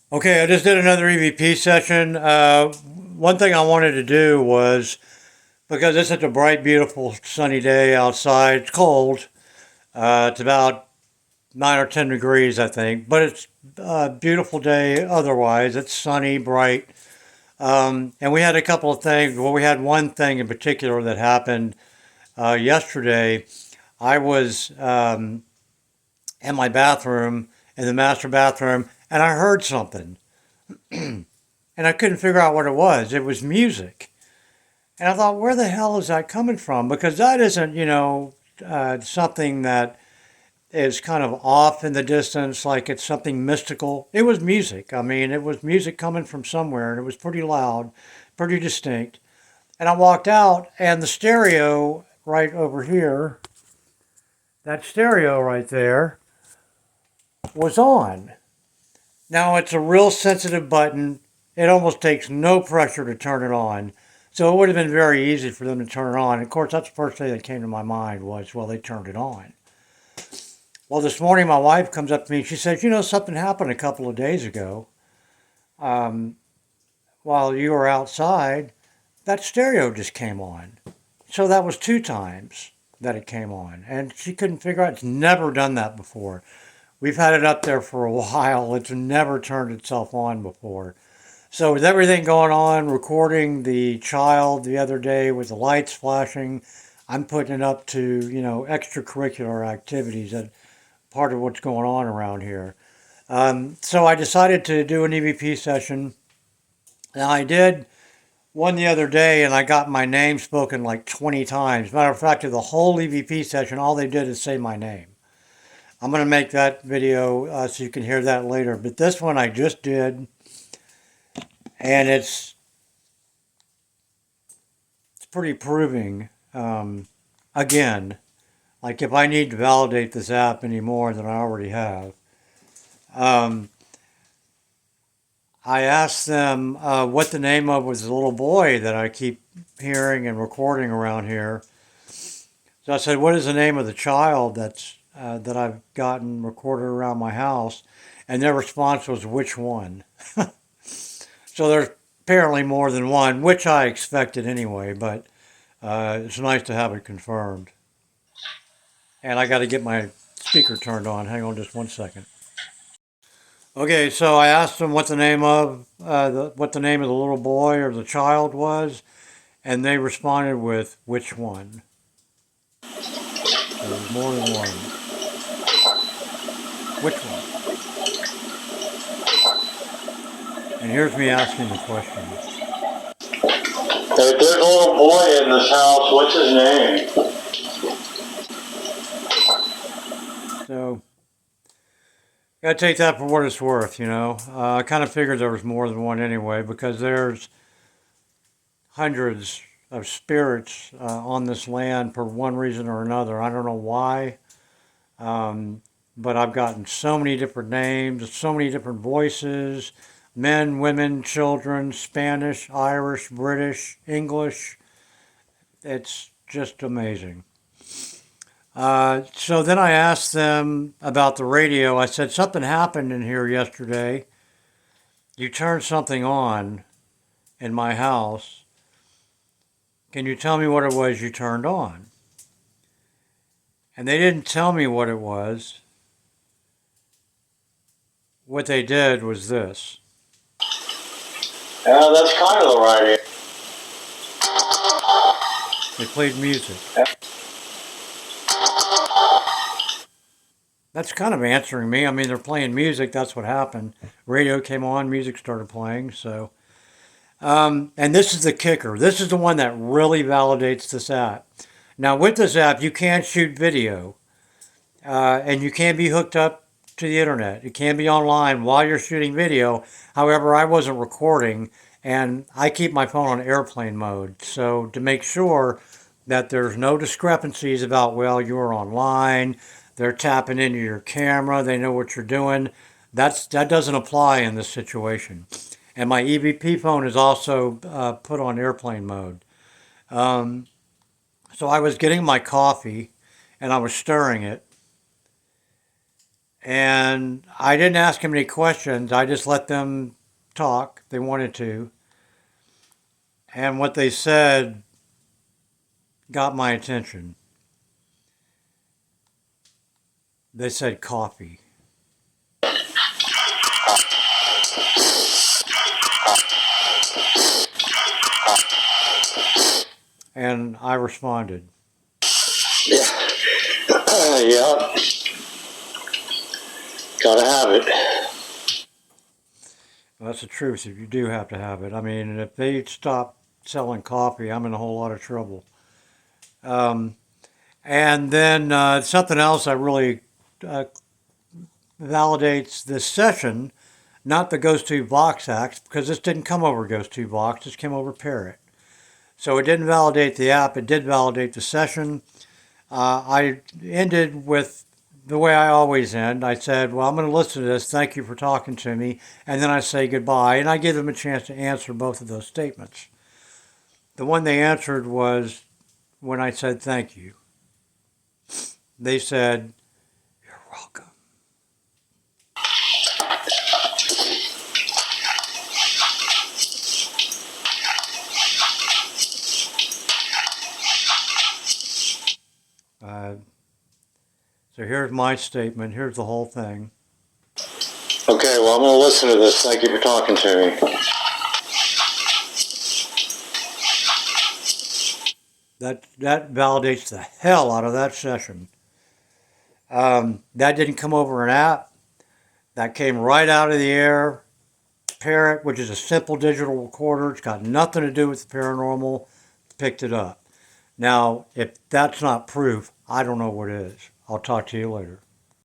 Okay, I just did another EVP session. One thing I wanted to do was because it's such a bright, beautiful, sunny day outside. It's cold. It's about 9 or 10 degrees, I think, but it's a beautiful day otherwise. It's sunny, bright. And we had a couple of things. Well, we had one thing in particular that happened yesterday. I was in my bathroom, in the master bathroom, and I heard something. And I couldn't figure out what it was. It was music. And I thought, where the hell is that coming from? Because that isn't, something that is kind of off in the distance, like it's something mystical. It was music. I mean, it was music coming from somewhere, and it was pretty loud, pretty distinct. And I walked out, and the stereo right over here, that stereo right there, was on. Now it's a real sensitive button. It almost takes no pressure to turn it on. So it would have been very easy for them to turn it on. Of course, that's the first thing that came to my mind was, well, they turned it on. Well, this morning my wife comes up to me. She says, something happened a couple of days ago um, while you were outside. That stereo just came on. So that was two times that it came on. And she couldn't figure out, it's never done that before. We've had it up there for a while. It's never turned itself on before. So with everything going on, recording the child the other day with the lights flashing, I'm putting it up to, extracurricular activities. That part of what's going on around here. So I decided to do an EVP session. Now I did one the other day and I got my name spoken like 20 times. Matter of fact, of the whole EVP session, all they did is say my name. I'm going to make that video so you can hear that later. But this one I just did, and it's pretty proving. Again, like if I need to validate this app any more than I already have, um, I asked them what the name of was the little boy that I keep hearing and recording around here. So I said, "What is the name of the child that I've gotten recorded around my house?" And their response was, "Which one?" So there's apparently more than one, which I expected anyway, but it's nice to have it confirmed. And I got to get my speaker turned on. Hang on just one second. Okay, so I asked them what the name of the little boy or the child was, and they responded with which one. So there's more than one. Which one? And here's me asking the question. If there's a little boy in this house, what's his name? So gotta take that for what it's worth. I kind of figured there was more than one anyway because there's hundreds of spirits on this land for one reason or another. I don't know why, um, but I've gotten so many different names, so many different voices men, women, children, Spanish, Irish, British, English. It's just amazing. So then I asked them about the radio. I said, something happened in here yesterday. You turned something on in my house. Can you tell me what it was you turned on? And they didn't tell me what it was. What they did was this. Yeah, that's kind of the right They played music. answer. That's kind of answering me. I mean, they're playing music. That's what happened. Radio came on, music started playing. And this is the kicker. This is the one that really validates this app. Now, with this app, you can't shoot video, and you can be hooked up to the internet. It can be online while you're shooting video. However, I wasn't recording, and I keep my phone on airplane mode. So to make sure that there's no discrepancies about, well, you're online, they're tapping into your camera, they know what you're doing. That doesn't apply in this situation. And my EVP phone is also put on airplane mode. Um, so I was getting my coffee and I was stirring it, And I didn't ask him any questions. I just let them talk. They wanted to. And what they said got my attention. They said coffee. And I responded. Yeah. Yeah. Gotta have it. Well, that's the truth. If you do have to have it. I mean, if they stop selling coffee, I'm in a whole lot of trouble. Um, and then something else that really uh, validates this session, not the Ghost Tube Vox Acts, because this didn't come over Ghost Tube Vox, this came over Parrot. So it didn't validate the app, it did validate the session. I ended with the way I always end. I said, well, I'm going to listen to this. Thank you for talking to me. And then I say goodbye. And I give them a chance to answer both of those statements. The one they answered was when I said thank you. They said, you're welcome. So here's my statement. Here's the whole thing. Okay, well, I'm gonna listen to this. Thank you for talking to me. That validates the hell out of that session. That didn't come over an app. That came right out of the air. Parrot, which is a simple digital recorder, it's got nothing to do with the paranormal, picked it up. Now, if that's not proof, I don't know what is. I'll talk to you later.